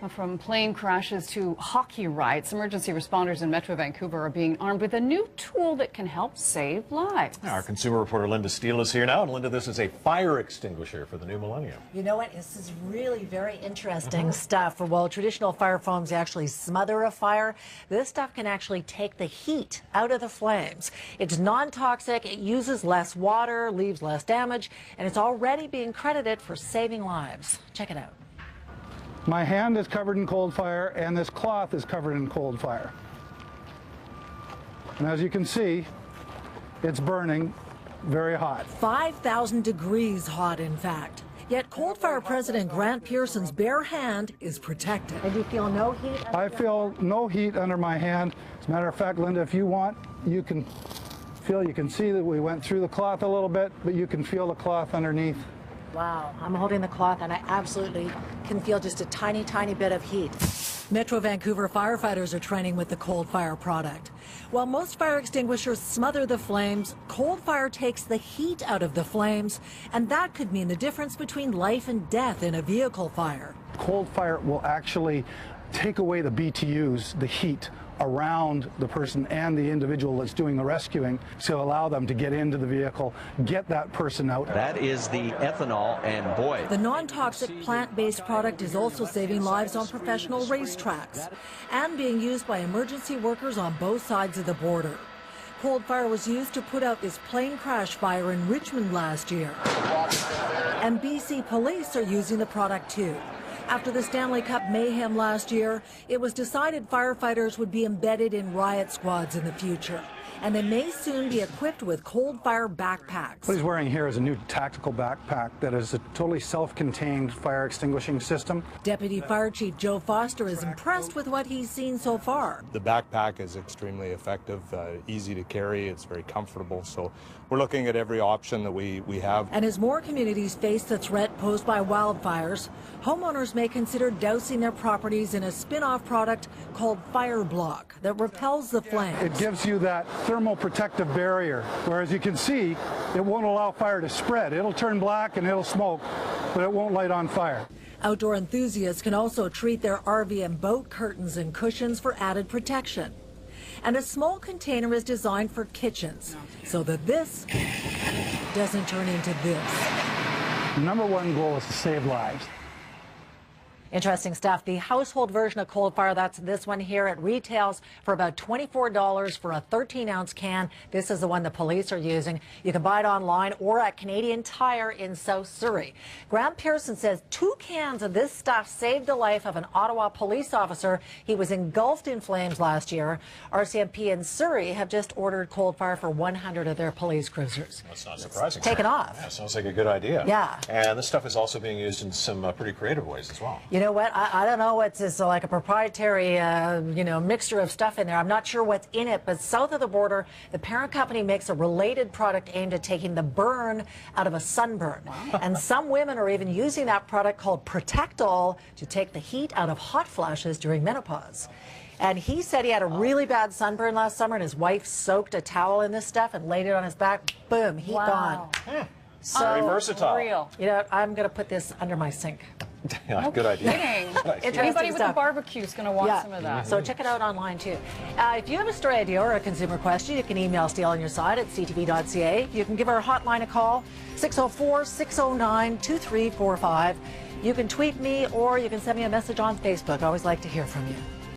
From plane crashes to hockey rides, emergency responders in Metro Vancouver are being armed with a new tool that can help save lives. Our consumer reporter Linda Steele is here now. And Linda, this is a fire extinguisher for the new millennium. You know what? This is really very interesting stuff. While traditional fire foams actually smother a fire, this stuff can actually take the heat out of the flames. It's non-toxic, it uses less water, leaves less damage, and it's already being credited for saving lives. Check it out. My hand is covered in Coldfire, and this cloth is covered in Coldfire. And as you can see, it's burning very hot. 5,000 degrees hot, in fact. Yet Coldfire President Grant Pearson's bare hand is protected. And you feel no heat? I feel no heat under my hand. As a matter of fact, Linda, if you want, you can see that we went through the cloth a little bit, but you can feel the cloth underneath. Wow, I'm holding the cloth and I absolutely can feel just a tiny, tiny bit of heat. Metro Vancouver firefighters are training with the Coldfire product. While most fire extinguishers smother the flames, Coldfire takes the heat out of the flames, and that could mean the difference between life and death in a vehicle fire. Coldfire will actually take away the BTUs, the heat, around the person and the individual that's doing the rescuing, to allow them to get into the vehicle, get that person out. That is the ethanol, and boy. The non-toxic plant-based product is also saving lives on professional racetracks and being used by emergency workers on both sides of the border. Coldfire was used to put out this plane crash fire in Richmond last year. And BC police are using the product too. After the Stanley Cup mayhem last year, it was decided firefighters would be embedded in riot squads in the future. And they may soon be equipped with Coldfire backpacks. What he's wearing here is a new tactical backpack that is a totally self-contained fire extinguishing system. Deputy Fire Chief Joe Foster is impressed with what he's seen so far. The backpack is extremely effective, easy to carry, it's very comfortable, so we're looking at every option that we have. And as more communities face the threat posed by wildfires, homeowners may consider dousing their properties in a spin-off product called Fire Block that repels the flames. It gives you that thermal protective barrier, whereas you can see it won't allow fire to spread. It'll turn black and it'll smoke, but it won't light on fire. Outdoor enthusiasts can also treat their RV and boat curtains and cushions for added protection. And a small container is designed for kitchens so that this doesn't turn into this. The number one goal is to save lives. Interesting stuff. The household version of Coldfire, that's this one here. It retails for about $24 for a 13-ounce can. This is the one the police are using. You can buy it online or at Canadian Tire in South Surrey. Grant Pearson says 2 cans of this stuff saved the life of an Ottawa police officer. He was engulfed in flames last year. RCMP in Surrey have just ordered Coldfire for 100 of their police cruisers. That's not surprising. Taken off. Yeah, sounds like a good idea. Yeah. And this stuff is also being used in some pretty creative ways as well. You know what? I don't know what's this, like a proprietary, mixture of stuff in there. I'm not sure what's in it, but south of the border, the parent company makes a related product aimed at taking the burn out of a sunburn. Wow. And some women are even using that product called Protectol to take the heat out of hot flashes during menopause. And he said he had a really bad sunburn last summer, and his wife soaked a towel in this stuff and laid it on his back. Boom, heat gone. So very versatile. Real. You know, I'm going to put this under my sink. Yeah, No good idea. kidding. Anybody with a barbecue is going to want some of that. So check it out online too. If you have a story idea or a consumer question, you can email Steele on your side at ctv.ca. You can give our hotline a call, 604-609-2345. You can tweet me or you can send me a message on Facebook. I always like to hear from you.